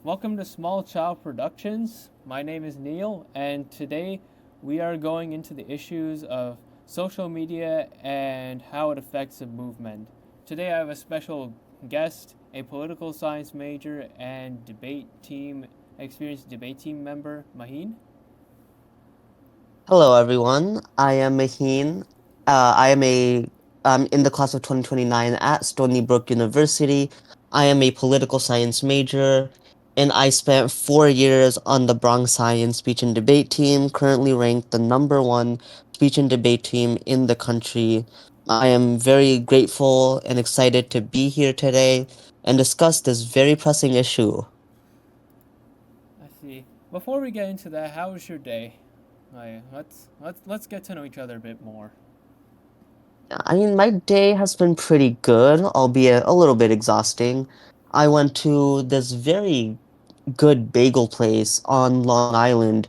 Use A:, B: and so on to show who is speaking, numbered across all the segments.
A: Welcome to Small Child Productions. My name is Neil, and today we are going into the issues of social media and how it affects a movement. Today I have a special guest, a political science major and experienced debate team member, Maheen.
B: Hello, everyone. I am Maheen. I am in the class of 2029 at Stony Brook University. I am a political science major, and I spent 4 years on the Bronx Science speech and debate team, currently ranked the number one speech and debate team in the country. I am very grateful and excited to be here today and discuss this very pressing issue.
A: I see. Before we get into that, how was your day? Let's get to know each other a bit more.
B: I mean, my day has been pretty good, albeit a little bit exhausting. I went to this very good bagel place on Long Island.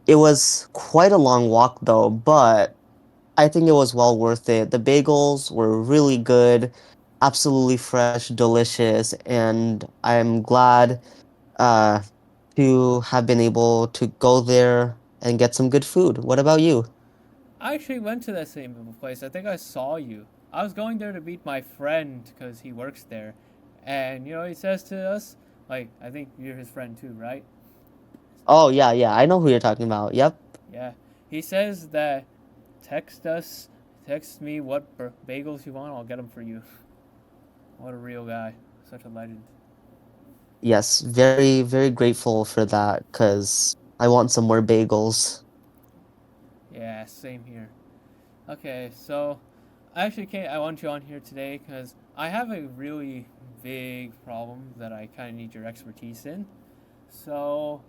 B: It was quite a long walk though, but I think it was well worth it. The bagels were really good, absolutely fresh, delicious, and I'm glad uh to have been able to go there and get some good food. What about you?
A: I actually went to that same place. I think I saw you. I was going there to meet my friend because he works there, and he says to us, like, I think you're his friend too, right?
B: Oh yeah, yeah, I know who you're talking about. Yep.
A: Yeah. He says that text us, text me what bagels you want. I'll get them for you. What a real guy, such a legend.
B: Yes, very, very grateful for that because I want some more bagels.
A: Yeah, same here. Okay, so I actually can't. I want you on here today because I have a really big problem that I kind of need your expertise in. So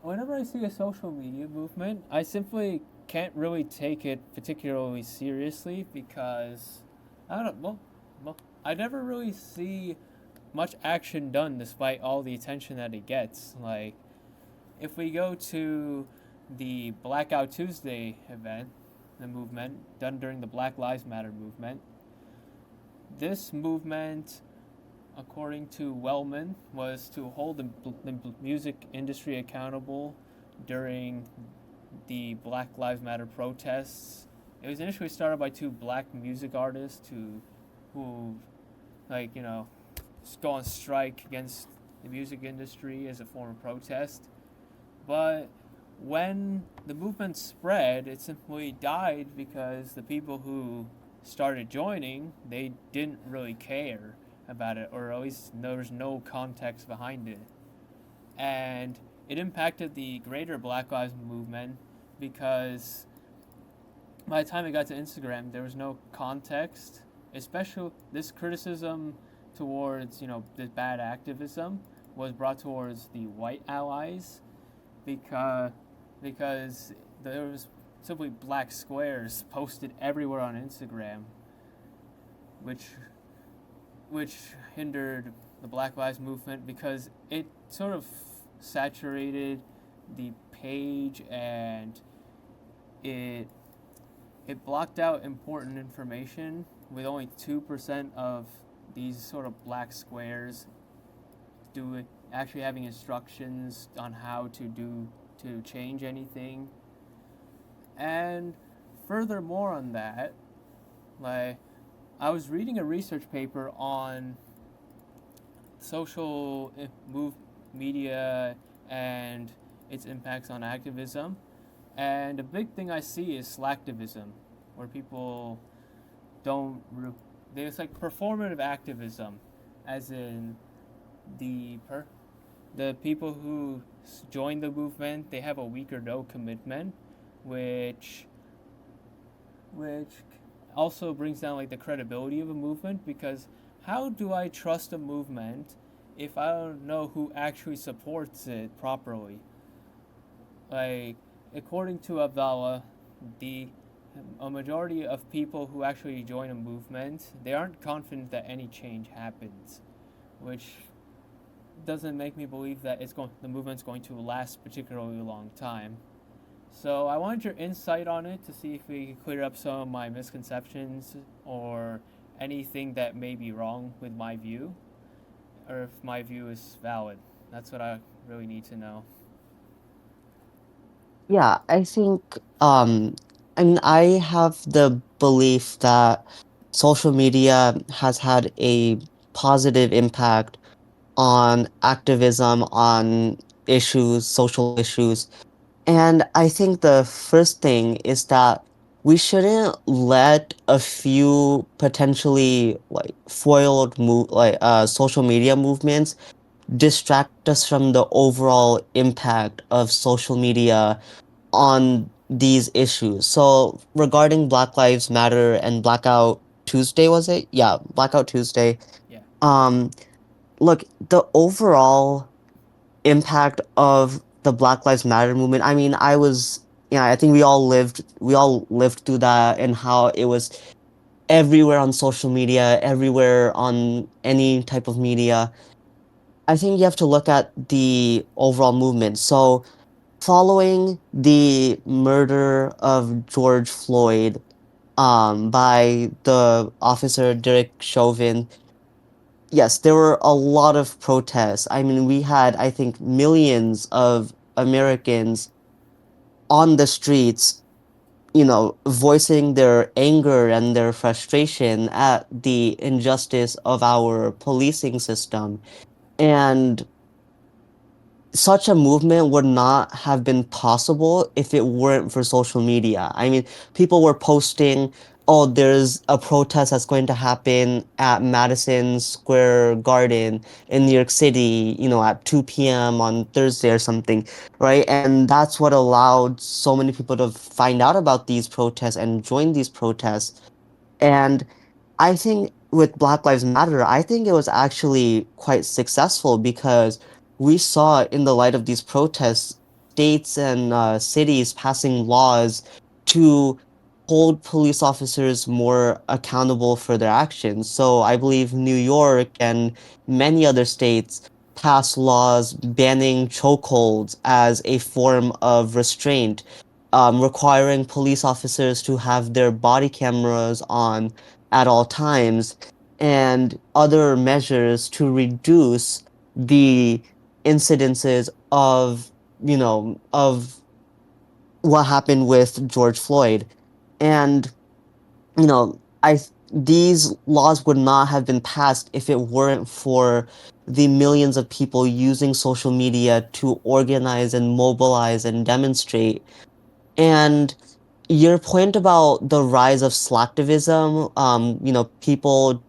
A: whenever I see a social media movement, I simply can't really take it particularly seriously because I don't well I never really see much action done despite all the attention that it gets. Like if we go to the Blackout Tuesday event, the movement done during the Black Lives Matter movement, this movement according to Wellman, was to hold the music industry accountable during the Black Lives Matter protests. It was initially started by two black music artists who like go on strike against the music industry as a form of protest. But when the movement spread, it simply died because the people who started joining, they didn't really care about it, or at least there was no context behind it. And it impacted the greater Black Lives Movement because by the time it got to Instagram, there was no context. Especially this criticism towards, this bad activism was brought towards the white allies because because there was simply black squares posted everywhere on Instagram, which which hindered the Black Lives Movement because it sort of saturated the page and it it blocked out important information with only 2% of these sort of black squares actually having instructions on how to change anything. And furthermore on that, like I was reading a research paper on social move media and its impacts on activism. And a big thing I see is slacktivism, where people don't. There's like performative activism, as in the per, the people who join the movement they have a weak or no commitment, which which also brings down like the credibility of a movement because how do I trust a movement if I don't know who actually supports it properly? Like according to Abdallah, the a majority of people who actually join a movement they aren't confident that any change happens, which doesn't make me believe that the movement's going to last particularly long time. So I wanted your insight on it to see if we could clear up some of my misconceptions or anything that may be wrong with my view, or if my view is valid. That's what I really need to know.
B: Yeah, I think I mean I have the belief that social media has had a positive impact on activism, on issues, social issues. And I think the first thing is that we shouldn't let a few potentially like foiled social media movements distract us from the overall impact of social media on these issues. So regarding Black Lives Matter and Blackout Tuesday, was it? Yeah, Blackout Tuesday.
A: Yeah.
B: Um, look, the overall impact of the Black Lives Matter movement. I mean, yeah, I think we all lived through that and how it was everywhere on social media, everywhere on any type of media. I think you have to look at the overall movement. So, following the murder of George Floyd, by the officer Derek Chauvin, yes, there were a lot of protests. I mean, we had, I think, millions of Americans on the streets, voicing their anger and their frustration at the injustice of our policing system. And such a movement would not have been possible if it weren't for social media. I mean, people were posting, oh, there's a protest that's going to happen at Madison Square Garden in New York City, at 2 p.m. on Thursday or something, right? And that's what allowed so many people to find out about these protests and join these protests. And I think with Black Lives Matter, I think it was actually quite successful because we saw in the light of these protests, states and cities passing laws to hold police officers more accountable for their actions. So I believe New York and many other states passed laws banning chokeholds as a form of restraint, requiring police officers to have their body cameras on at all times, and other measures to reduce the incidences of, of what happened with George Floyd. And, these laws would not have been passed if it weren't for the millions of people using social media to organize and mobilize and demonstrate. And your point about the rise of slacktivism, people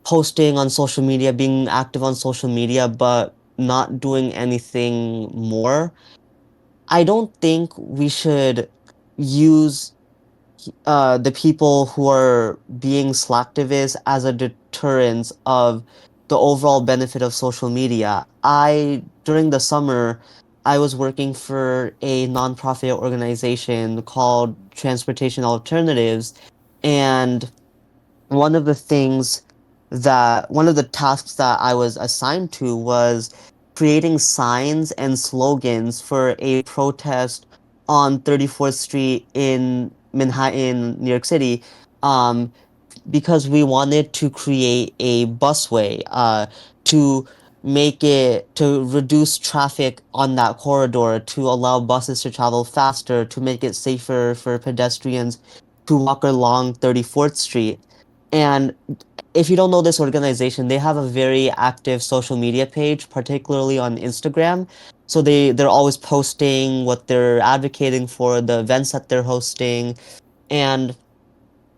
B: posting on social media, being active on social media, but not doing anything more. I don't think we should use the people who are being slacktivists as a deterrence of the overall benefit of social media. During the summer, I was working for a nonprofit organization called Transportation Alternatives, and one of the tasks that I was assigned to was creating signs and slogans for a protest on 34th Street in Manhattan, New York City, um, because we wanted to create a busway, to to reduce traffic on that corridor, to allow buses to travel faster, to make it safer for pedestrians to walk along 34th Street. And if you don't know this organization, they have a very active social media page, particularly on Instagram. So they're always posting what they're advocating for, the events that they're hosting. And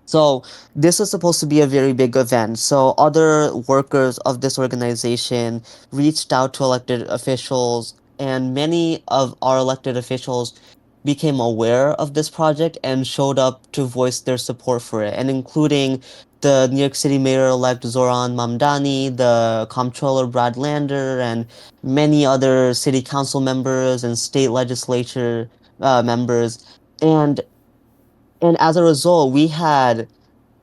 B: so this was supposed to be a very big event. So other workers of this organization reached out to elected officials, and many of our elected officials became aware of this project and showed up to voice their support for it, and including the New York City Mayor-elect Zoran Mamdani, the Comptroller Brad Lander, and many other city council members and state legislature members. And and as a result, we had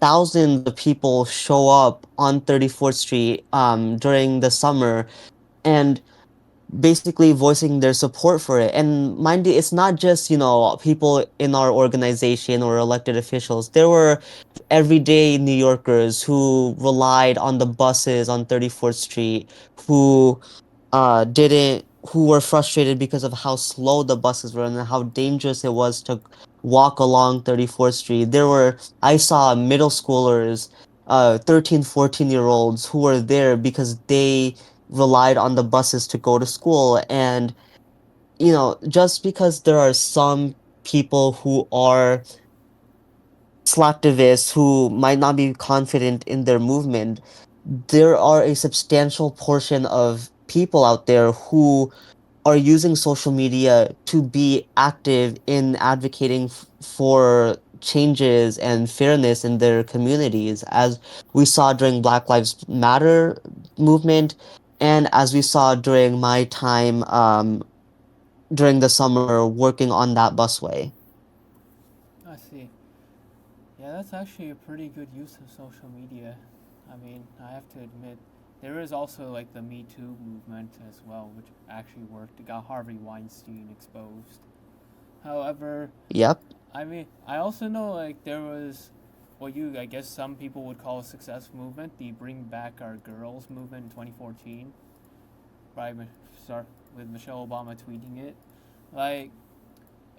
B: thousands of people show up on 34th Street during the summer and basically voicing their support for it. And mind you, it's not just, people in our organization or elected officials. There were everyday New Yorkers who relied on the buses on 34th Street, who didn't who were frustrated because of how slow the buses were and how dangerous it was to walk along 34th Street. I saw middle schoolers, 13, 14-year-olds who were there because they relied on the buses to go to school. And, just because there are some people who are slacktivists who might not be confident in their movement, there are a substantial portion of people out there who are using social media to be active in advocating for changes and fairness in their communities, as we saw during Black Lives Matter movement, and as we saw during my time during the summer working on that busway.
A: I see. Yeah, that's actually a pretty good use of social media. I mean, I have to admit, there is also like the Me Too movement as well, which actually worked. It got Harvey Weinstein exposed. However,
B: Yep.
A: I mean, I also know like there was what I guess some people would call a success movement, the Bring Back Our Girls movement in 2014, by with Michelle Obama tweeting it. Like,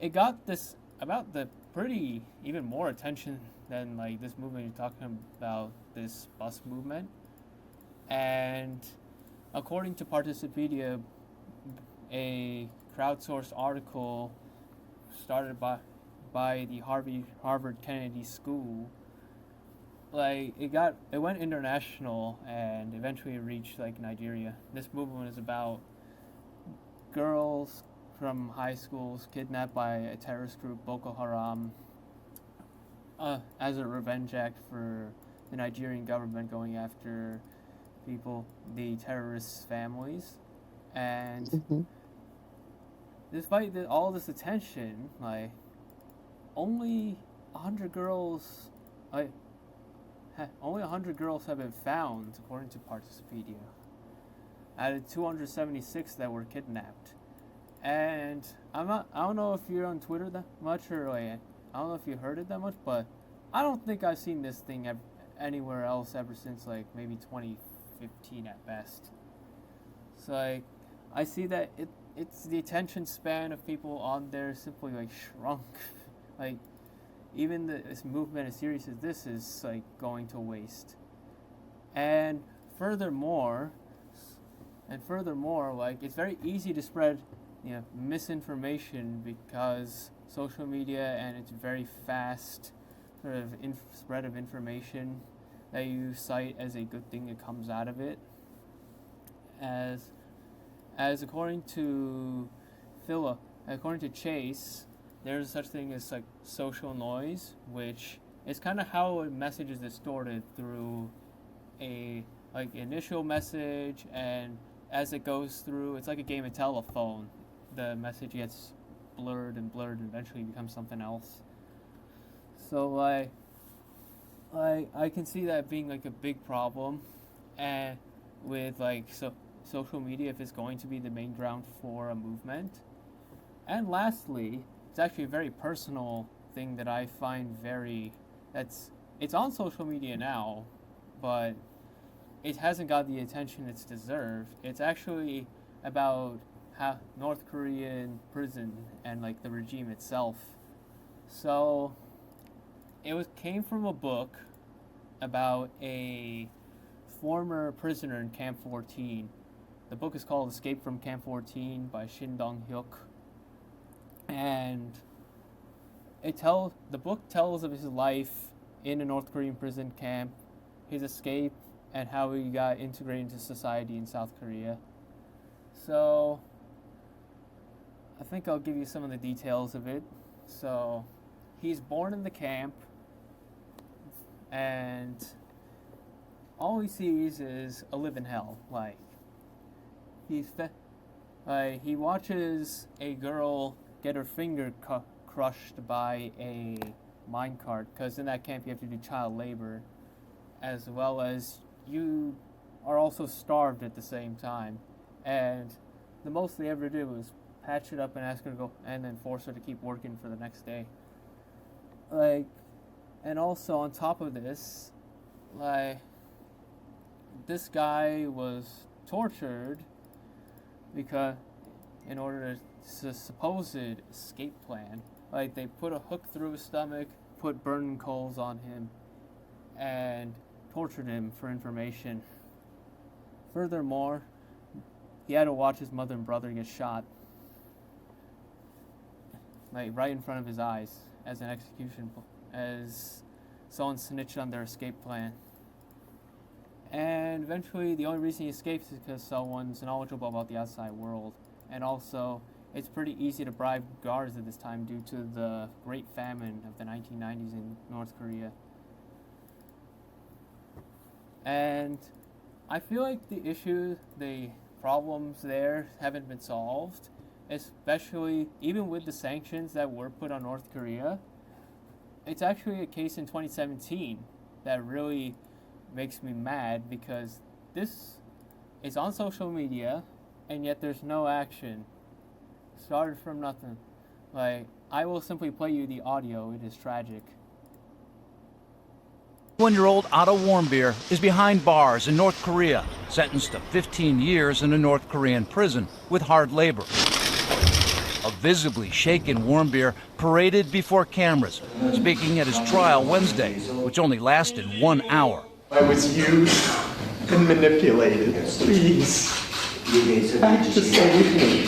A: it got this about the pretty even more attention than like this movement you're talking about, this bus movement. And according to Participedia, a crowdsourced article started by the Harvard Kennedy School, like it went international and eventually reached like Nigeria. This movement is about girls from high schools kidnapped by a terrorist group, Boko Haram, as a revenge act for the Nigerian government going after the terrorists' families. And
B: Hmm.
A: despite all this attention, like only 100 girls, like only 100 girls have been found, according to Participedia, out of 276 that were kidnapped. And I don't know if you're on Twitter that much, or like, I don't know if you heard it that much, but I don't think I've seen this thing anywhere else ever since like maybe 2015 at best. So like, I see that it's the attention span of people on there simply like shrunk. Like, even this movement as serious as this is like going to waste. And furthermore, like it's very easy to spread, misinformation because social media and its very fast sort of spread of information that you cite as a good thing that comes out of it. As according to Philip, according to Chase, there's such thing as like social noise, which is kind of how a message is distorted through a like initial message, and as it goes through, it's like a game of telephone. The message gets blurred and eventually becomes something else. So like I can see that being like a big problem, and with like social media if it's going to be the main ground for a movement. And lastly, it's actually a very personal thing that I find it's on social media now, but it hasn't got the attention it's deserved. It's actually about how North Korean prison and like the regime itself. So came from a book about a former prisoner in Camp 14. The book is called Escape from Camp 14 by Shin Dong Hyuk, and the book tells of his life in a North Korean prison camp, his escape, and how he got integrated into society in South Korea. So I think I'll give you some of the details of it. So he's born in the camp, and all he sees is a living hell. Like he watches a girl get her finger crushed by a minecart, because in that camp you have to do child labor, as well as you are also starved at the same time. And the most they ever did was patch it up and ask her to go, and then force her to keep working for the next day. Like, and also on top of this, like, this guy was tortured because in order to supposed escape plan, like they put a hook through his stomach, put burning coals on him, and tortured him for information. Furthermore, he had to watch his mother and brother get shot, like right in front of his eyes, as an execution, as someone snitched on their escape plan. And eventually, the only reason he escapes is because someone's knowledgeable about the outside world. And also, it's pretty easy to bribe guards at this time due to the Great Famine of the 1990s in North Korea. And I feel like the problems there haven't been solved, especially even with the sanctions that were put on North Korea. It's actually a case in 2017 that really makes me mad because this is on social media and yet there's no action. Started from nothing. Like, I will simply play you the audio, it is tragic.
C: 21-year-old Otto Warmbier is behind bars in North Korea, sentenced to 15 years in a North Korean prison with hard labor. A visibly shaken Warmbier paraded before cameras, speaking at his trial Wednesday, which only lasted 1 hour.
D: I was used and manipulated. Please, act to save me.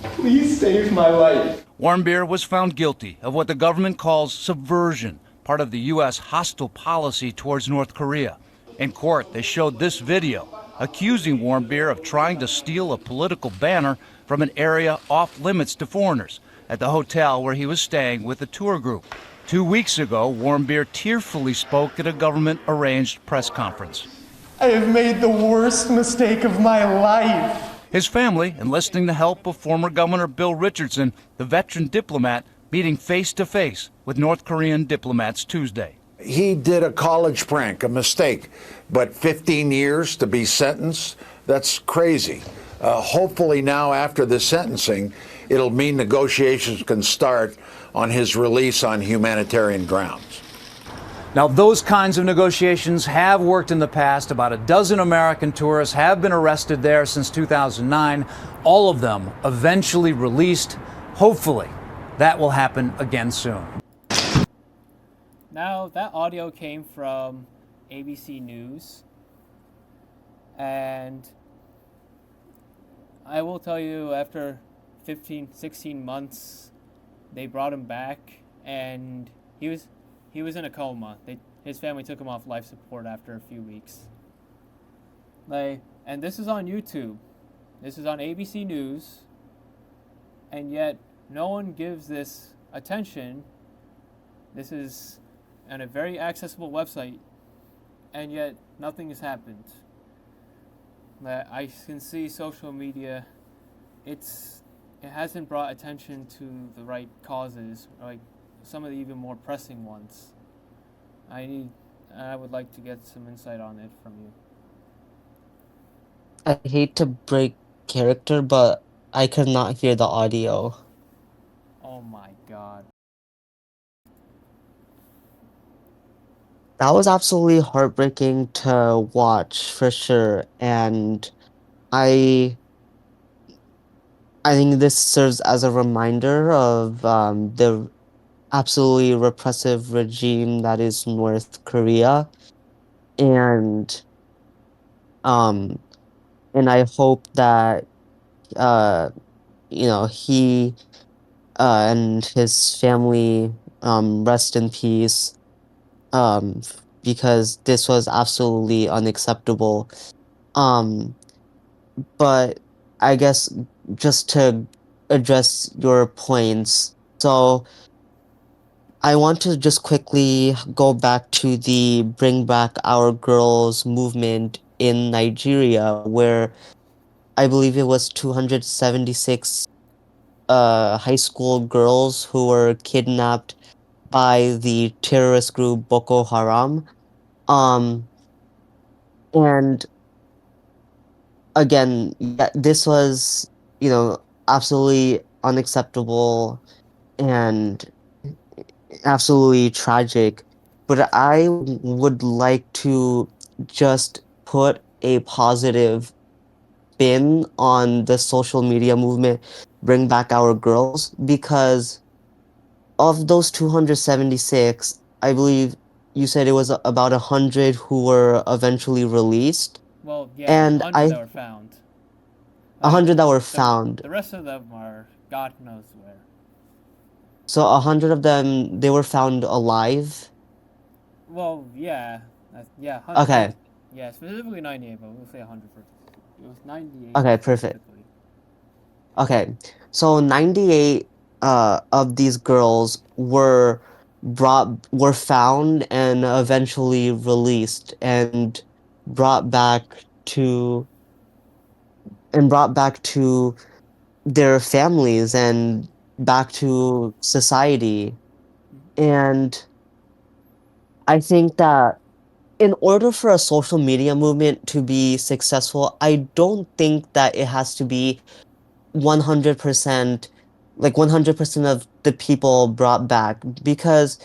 D: Please save my life.
C: Warmbier was found guilty of what the government calls subversion, part of the U.S. hostile policy towards North Korea. In court, they showed this video, accusing Warmbier of trying to steal a political banner from an area off limits to foreigners at the hotel where he was staying with a tour group. 2 weeks ago, Warmbier tearfully spoke at a government-arranged press conference.
D: I have made the worst mistake of my life.
C: His family enlisting the help of former Governor Bill Richardson, the veteran diplomat, meeting face-to-face with North Korean diplomats Tuesday.
E: He did a college prank, a mistake, but 15 years to be sentenced, that's crazy. Hopefully now after the sentencing, it'll mean negotiations can start on his release on humanitarian grounds.
C: Now, those kinds of negotiations have worked in the past. About a dozen American tourists have been arrested there since 2009, all of them eventually released. Hopefully, that will happen again soon.
A: Now, that audio came from ABC News, and I will tell you, after 16 months, they brought him back, and he was in a coma. His family took him off life support after a few weeks. And this is on YouTube. This is on ABC News, and yet no one gives this attention. This is on a very accessible website, and yet nothing has happened. I can see social media, it hasn't brought attention to the right causes, like some of the even more pressing ones. I would like to get some insight on it from you.
B: I hate to break character, but I could not hear the audio.
A: Oh my god.
B: That was absolutely heartbreaking to watch for sure, and I I think this serves as a reminder of the absolutely repressive regime that is North Korea, and um and I hope that uh he and his family rest in peace, because this was absolutely unacceptable. Um, but I guess just to address your points, so I want to just quickly go back to the Bring Back Our Girls movement in Nigeria, where I believe it was 276 high school girls who were kidnapped by the terrorist group Boko Haram. Um, and again, yeah, this was, absolutely unacceptable and absolutely tragic. But I would like to just put a positive spin on the social media movement, Bring Back Our Girls, because of those 276, I believe you said it was about 100 who were eventually released,
A: Well, yeah, the
B: and
A: 100 that were found. Like
B: 100 that were
A: the
B: found.
A: the rest of them are God knows where.
B: So 100 of them, they were found alive.
A: Well, yeah, yeah,
B: Okay,
A: yeah, specifically 98, but we'll say 100 for it was 98
B: okay, perfect.
A: specifically.
B: Okay, so 98 of these girls were found and eventually released and brought back to brought back to their families and back to society. And I think that in order for a social media movement to be successful, I don't think that it has to be 100%, like 100% of the people brought back, because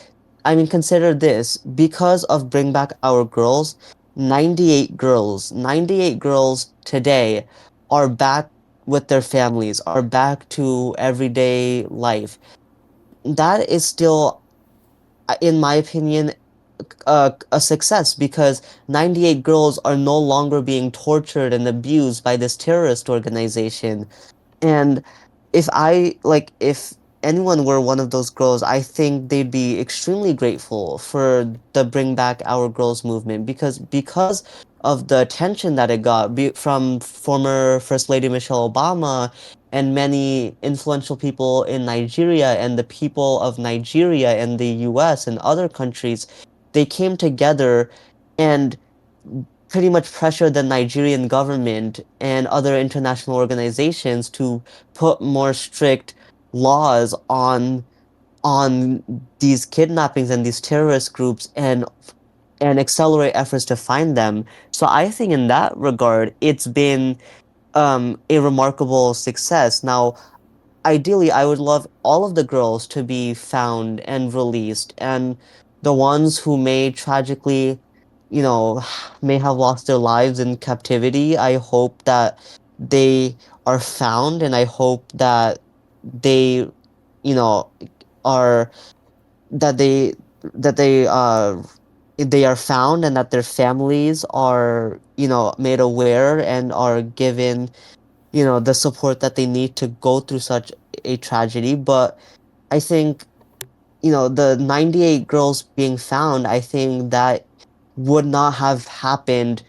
B: I mean, consider this, because of Bring Back Our Girls, 98 girls today are back with their families, are back to everyday life. That is still, in my opinion, a success, because 98 girls are no longer being tortured and abused by this terrorist organization. And if anyone were one of those girls, I think they'd be extremely grateful for the Bring Back Our Girls movement, because of the attention that it got from former First Lady Michelle Obama and many influential people in Nigeria and the people of Nigeria and the US and other countries. They came together and pretty much pressured the Nigerian government and other international organizations to put more strict laws on these kidnappings and these terrorist groups, and accelerate efforts to find them. So I think in that regard, it's been a remarkable success. Now, ideally, I would love all of the girls to be found and released, and the ones who may tragically, may have lost their lives in captivity. I hope that they are found, and I hope that they, you know, are that they are found, and that their families are, made aware and are given, the support that they need to go through such a tragedy. But I think, the 98 girls being found, I think that would not have happened,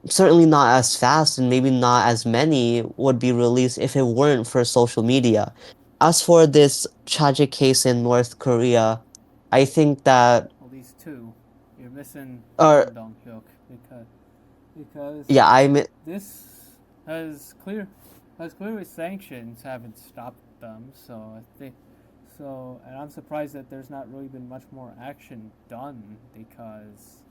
B: certainly not as fast, and maybe not as many would be released if it weren't for social media. As for this tragic case in North Korea, I think that,
A: At least two. You're missing
B: or
A: Kim Dong Hyuk because
B: yeah,
A: this has clearly sanctions haven't stopped them. So I think so, and I'm surprised that there's not really been much more action done because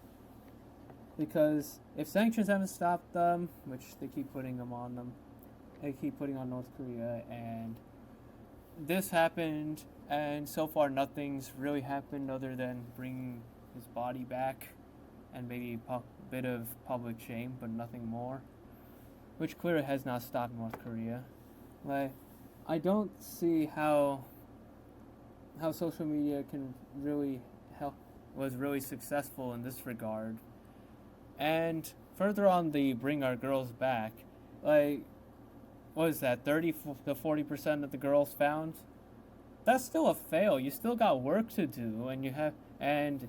A: if sanctions haven't stopped them, which they keep putting them, they keep putting on North Korea, and this happened, and so far nothing's really happened other than bringing his body back and maybe a bit of public shame, but nothing more, which clearly has not stopped North Korea. Like, I don't see how social media can really help was really successful in this regard. And further on the Bring Our Girls Back, like, what is that, 30 to 40% of the girls found? That's still a fail. You still got work to do, and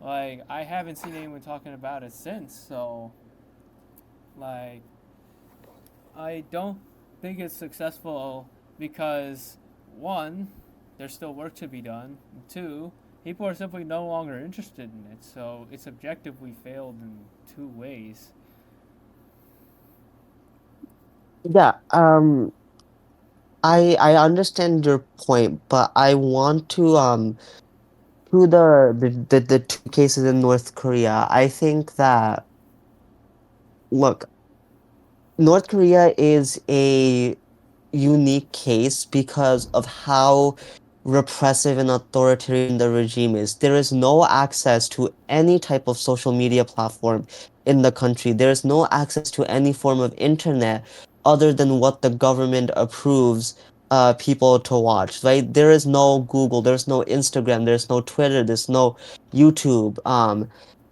A: like, I haven't seen anyone talking about it since. So, like, I don't think it's successful because, one, there's still work to be done. And two, people are simply no longer interested in it. So it's objectively failed in two ways.
B: yeah, I understand your point, but I want to to the two cases in North Korea. I think that, look, North Korea is a unique case because of how repressive and authoritarian the regime is. There is no access to any type of social media platform in the country. There is no access to any form of internet other than what the government approves people to watch, right? There is no Google, there's no Instagram, there's no Twitter, there's no YouTube.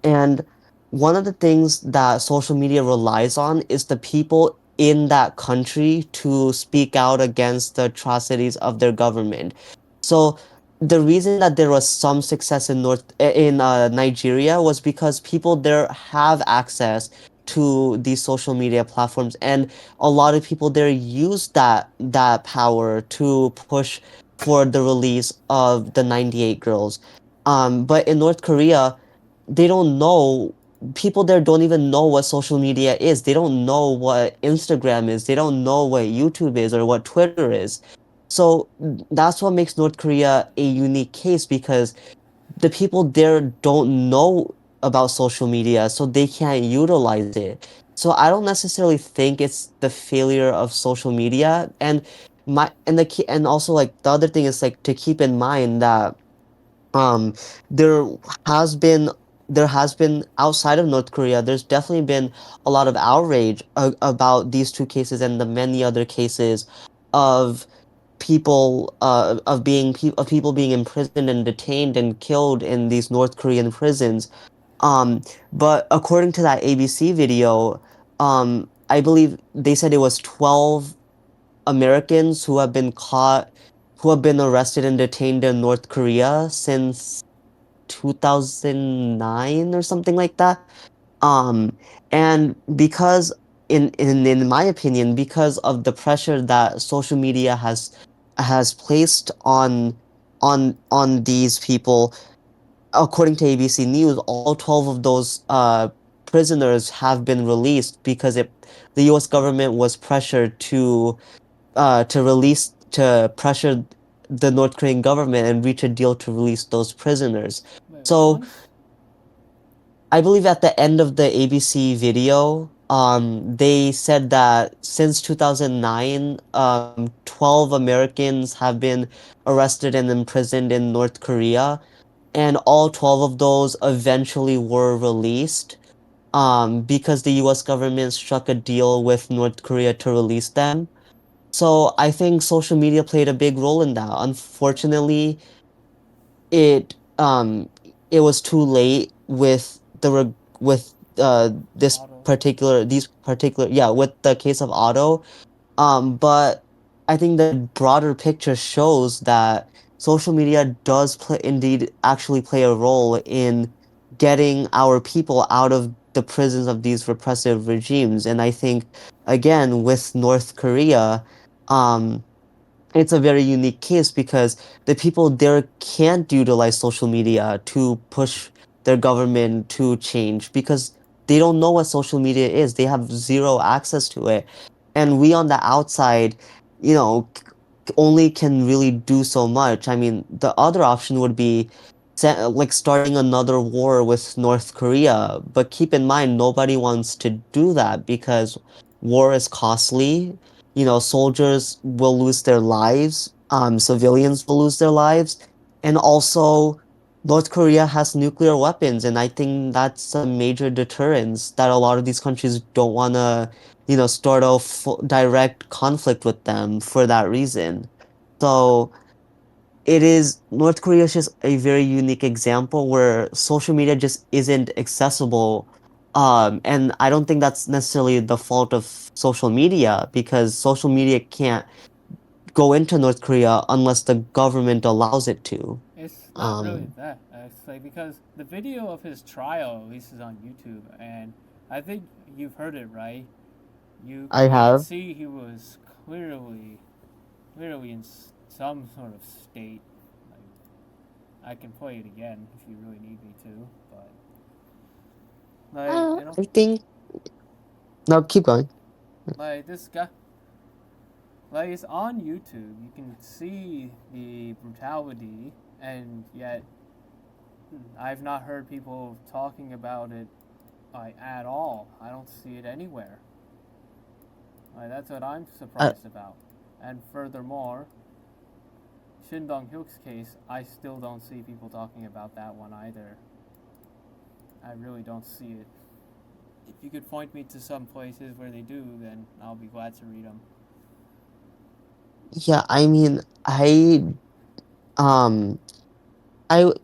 B: And one of the things that social media relies on is the people in that country to speak out against the atrocities of their government. So the reason that there was some success in Nigeria was because people there have access to these social media platforms, and a lot of people there use that power to push for the release of the 98 girls. But in North Korea, they don't know. People there don't even know what social media is. They don't know what Instagram is. They don't know what YouTube is or what Twitter is. So that's what makes North Korea a unique case, because the people there don't know about social media, so they can't utilize it. So I don't necessarily think it's the failure of social media. And also, like, the other thing is, like, to keep in mind that um there has been there has been outside of North Korea, there's definitely been a lot of outrage about these two cases and the many other cases of of people being imprisoned and detained and killed in these North Korean prisons. But according to that ABC video, I believe they said it was 12 Americans who have been arrested and detained in North Korea since 2009 or something like that. Um, and because in my opinion, because of the pressure that social media has placed on these people, according to ABC News, all 12 of those prisoners have been released because the U.S. government was pressured to pressure the North Korean government and reach a deal to release those prisoners.
A: Wait, which
B: So
A: ones?
B: I believe at the end of the ABC video, they said that since 2009, 12 Americans have been arrested and imprisoned in North Korea, and all 12 of those eventually were released, because the US government struck a deal with North Korea to release them. So I think social media played a big role in that.
A: Yeah.
B: Unfortunately, it it was too late with
A: Auto.
B: these particular, yeah, with the case of Otto. But I think the broader picture shows that social media does play indeed actually play a role in getting our people out of the prisons of these repressive regimes. And I think, again, with North Korea, um it's a very unique case because the people there can't utilize social media to push their government to change, because they don't know what social media is. They have zero access to it. And we on the outside, you know, only can really do so much. I mean, the other option would be like starting another war with North Korea. But keep in mind, nobody wants to do that because war is costly. You know, soldiers will lose their lives, civilians will lose their lives, and also North Korea has nuclear weapons, and I think that's a major deterrence that a lot of these countries don't want to, start a direct conflict with them for that reason. So North Korea is just a very unique example where social media just isn't accessible. And I don't think that's necessarily the fault of social media, because social media can't go into North Korea unless the government allows it to.
A: It's not really
B: Um,
A: that. It's like because the video of his trial, at least, is on YouTube, and I think you've heard it, right?
B: I
A: You can
B: have.
A: see he was clearly in some sort of state. Like, I can play it again if you really need me to, but
B: I think. No, keep going.
A: like this guy, like it's on YouTube. You can see the brutality, and yet I've not heard people talking about it like at all. I don't see it anywhere. Like that's what I'm
B: Uh,
A: surprised about. And furthermore, Shin Dong Hyuk's case, I still don't see people talking about that one either. I really don't see it. if you could point me to some places where they do, then I'll be glad to read them.
B: Yeah, I mean, um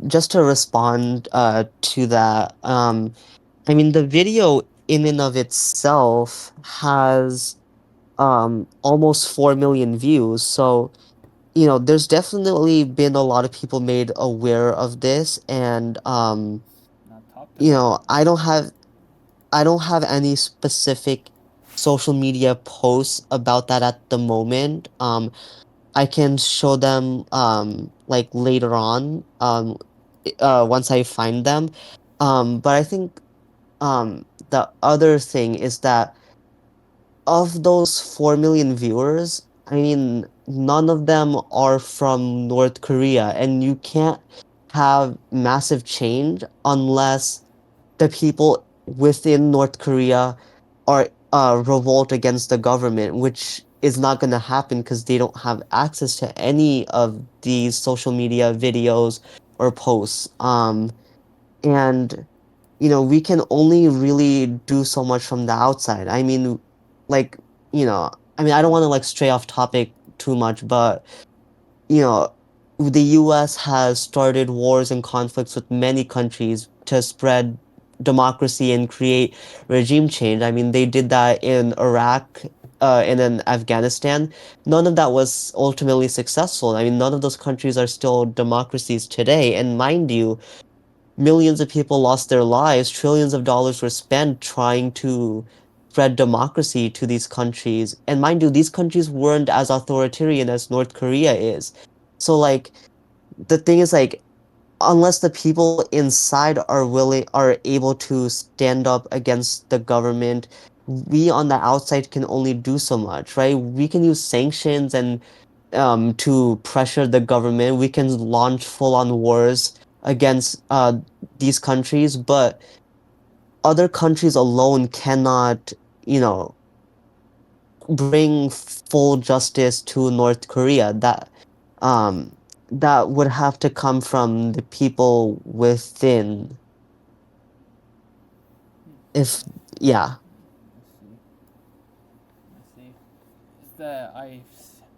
B: just to respond to that, I mean the video in and of itself has almost 4 million views. So, there's definitely been a lot of people made aware of this, and
A: Not talked
B: you
A: about.
B: know, I don't have any specific social media posts about that at the moment. I can show them like later on, once I find them. But I think the other thing is that of those 4 million viewers, I mean, none of them are from North Korea, and you can't have massive change unless the people within North Korea are revolt against the government, which is not going to happen because they don't have access to any of these social media videos or posts. And we can only really do so much from the outside. I mean, like, I don't want to like stray off topic too much, but you know, the US has started wars and conflicts with many countries to spread democracy and create regime change. I mean, they did that in Iraq, and in Afghanistan. None of that was ultimately successful. I mean, none of those countries are still democracies today. And mind you, millions of people lost their lives, trillions of dollars were spent trying to spread democracy to these countries. And mind you, these countries weren't as authoritarian as North Korea is. So like the thing is like unless the people inside are able to stand up against the government, we on the outside can only do so much, right? We can use sanctions and to pressure the government. We can launch full-on wars against these countries, but other countries alone cannot, you know, bring full justice to North Korea. Um, that would have to come from the people within. If yeah,
A: I see. I see. It's that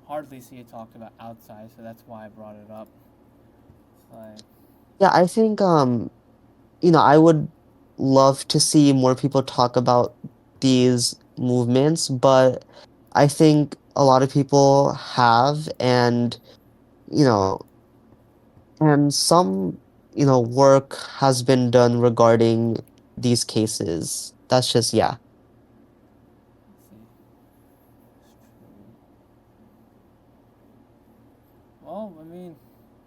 A: hardly see it talked about outside, so that's why I brought it up. It's like,
B: yeah, I think I would love to see more people talk about these movements, but I think a lot of people have, and you know, and some, work has been done regarding these cases. That's just, yeah.
A: let's see. It's true. Well, I mean,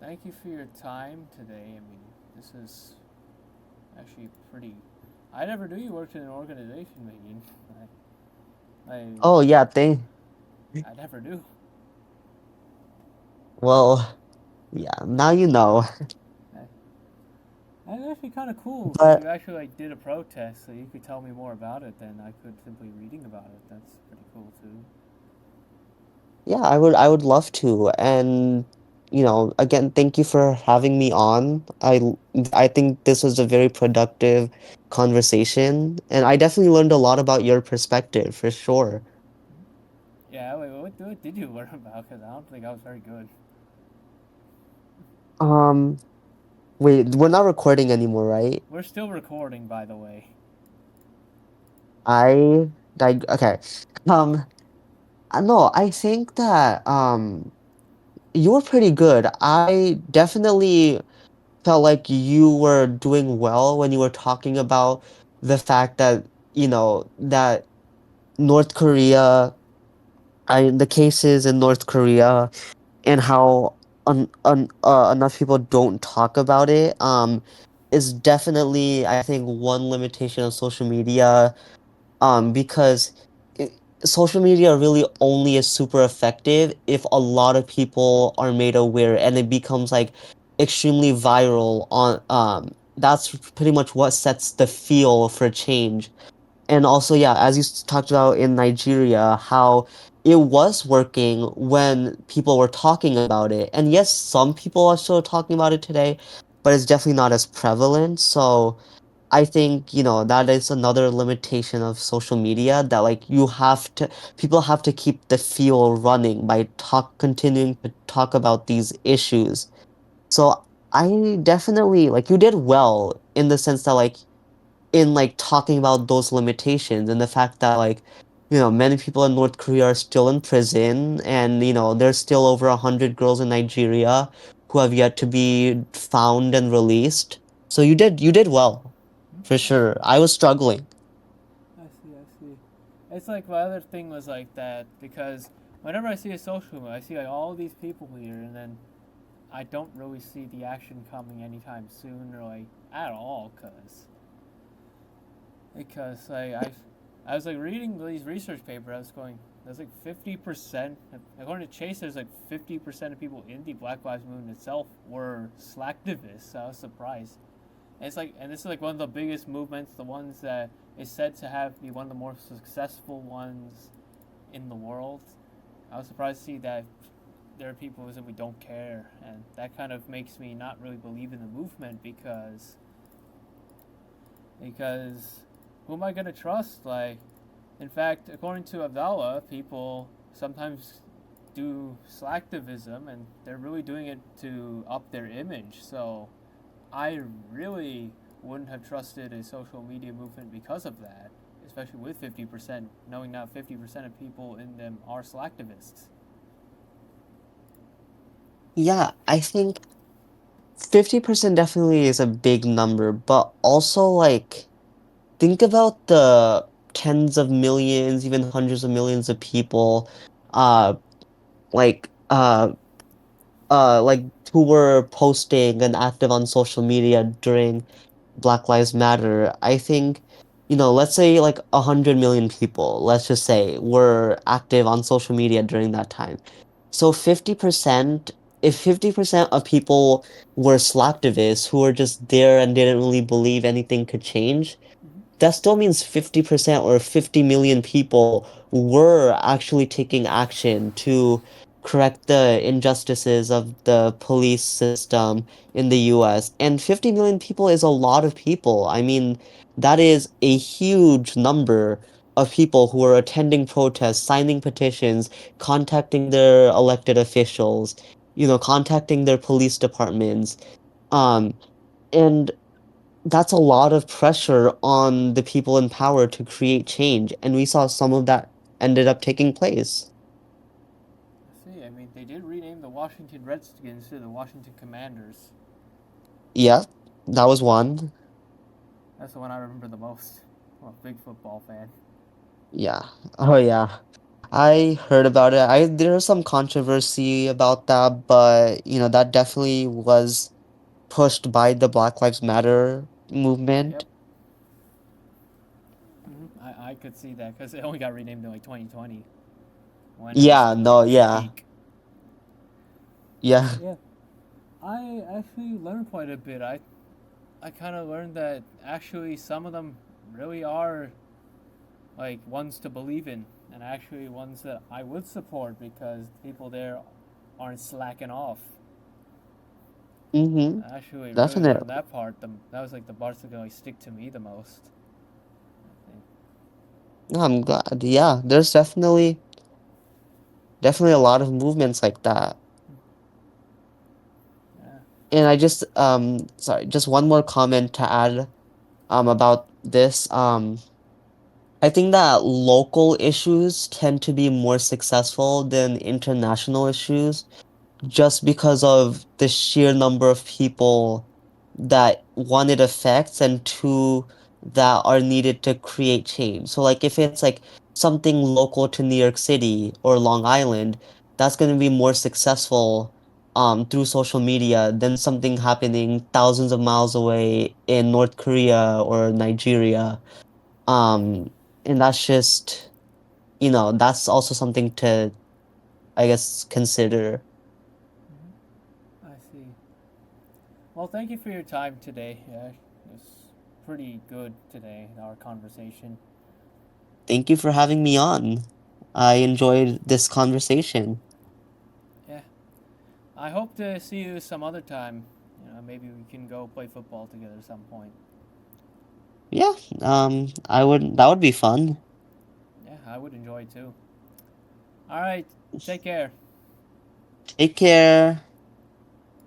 A: thank you for your time today. I mean, this is actually pretty. I never knew you worked in an organization, Megan.
B: Oh, yeah,
A: I never knew.
B: well, yeah, now you know.
A: I, that's actually kind of cool that
B: But
A: you actually like did a protest, so you could tell me more about it than I could simply reading about it. That's pretty cool too.
B: yeah, I would love to. And again, thank you for having me on. I think this was a very productive conversation, and I definitely learned a lot about your perspective for sure.
A: Yeah, wait, what did you learn about? Because I don't think I was very good.
B: Um, Wait, we're not recording anymore, right?
A: We're still recording, by the way.
B: Okay. Um, no, I think that you were pretty good. I definitely felt like you were doing well when you were talking about the fact that, that North Korea, the cases in North Korea and how enough people don't talk about it, is definitely, I think, one limitation of social media, because it, social media really only is super effective if a lot of people are made aware and it becomes like extremely viral on that's pretty much what sets the feel for change. And also, yeah, as you talked about in Nigeria, how it was working when people were talking about it. And yes, some people are still talking about it today, but it's definitely not as prevalent. So I think, that is another limitation of social media that like people have to keep the fuel running by continuing to talk about these issues. So I definitely like you did well in the sense that like in like talking about those limitations and the fact that like many people in North Korea are still in prison and there's still over 100 girls in Nigeria who have yet to be found and released. So you did well for
A: I see.
B: sure. I was struggling.
A: I see. I see. It's like my other thing was like that because whenever I see a social movie, I see like all these people here, and then I don't really see the action coming anytime soon or like at all, because like I was like reading these research papers. I was going, there's like 50%. According to Chase, there's like 50% of people in the Black Lives Movement itself were slacktivists. So I was surprised. And it's like, and this is like one of the biggest movements, the ones that is said to have be one of the more successful ones in the world. I was surprised to see that there are people who simply don't care, and that kind of makes me not really believe in the movement because who am I gonna trust? Like, in fact, according to Abdallah, people sometimes do slacktivism, and they're really doing it to up their image. So I really wouldn't have trusted a social media movement because of that, especially with 50%, knowing now 50% of people in them are slacktivists.
B: Yeah, I think 50% definitely is a big number, but also like think about the tens of millions, even hundreds of millions of people uh like like who were posting and active on social media during Black Lives Matter. I think, let's say like 100 million people, let's just say, were active on social media during that time. So 50%, if 50% of people were slacktivists who were just there and didn't really believe anything could change, that still means 50% or 50 million people were actually taking action to correct the injustices of the police system in the US. And 50 million people is a lot of people. I mean, that is a huge number of people who are attending protests, signing petitions, contacting their elected officials, contacting their police departments. Um, and that's a lot of pressure on the people in power to create change, and we saw some of that ended up taking place.
A: See, I mean, they did rename the Washington Redskins to the Washington Commanders.
B: Yeah, that was one.
A: That's the one I remember the most. I'm a big football fan.
B: Yeah. Oh yeah. I heard about it. There was some controversy about that, but that definitely was pushed by the Black Lives Matter movement.
A: Yep. I could see that because it only got renamed in like 2020 when it was
B: Yeah,
A: like
B: no,
A: at its
B: yeah.
A: peak.
B: Yeah.
A: Yeah, I actually learned quite a bit. I kind of learned that actually some of them really are like ones to believe in, and actually ones that I would support because people there aren't slacking off.
B: Mm-hmm.
A: I actually really learned
B: Definitely.
A: that part. That was like the parts that like stick to me the most. I think.
B: I'm glad. Yeah, there's definitely a lot of movements like that.
A: Yeah.
B: And I just sorry, just one more comment to add about this. I think that local issues tend to be more successful than international issues just because of the sheer number of people that one it affects and two that are needed to create change. So like if it's like something local to New York City or Long Island, that's going to be more successful through social media than something happening thousands of miles away in North Korea or Nigeria. Um and that's just, that's also something to, I guess, consider.
A: I see. Well, thank you for your time today. Yeah, it was pretty good today, our conversation.
B: Thank you for having me on. I enjoyed this conversation.
A: Yeah. I hope to see you some other time. Maybe we can go play football together some point.
B: Yeah, that would be fun.
A: Yeah, I would enjoy it too. All right, take care.
B: Take care.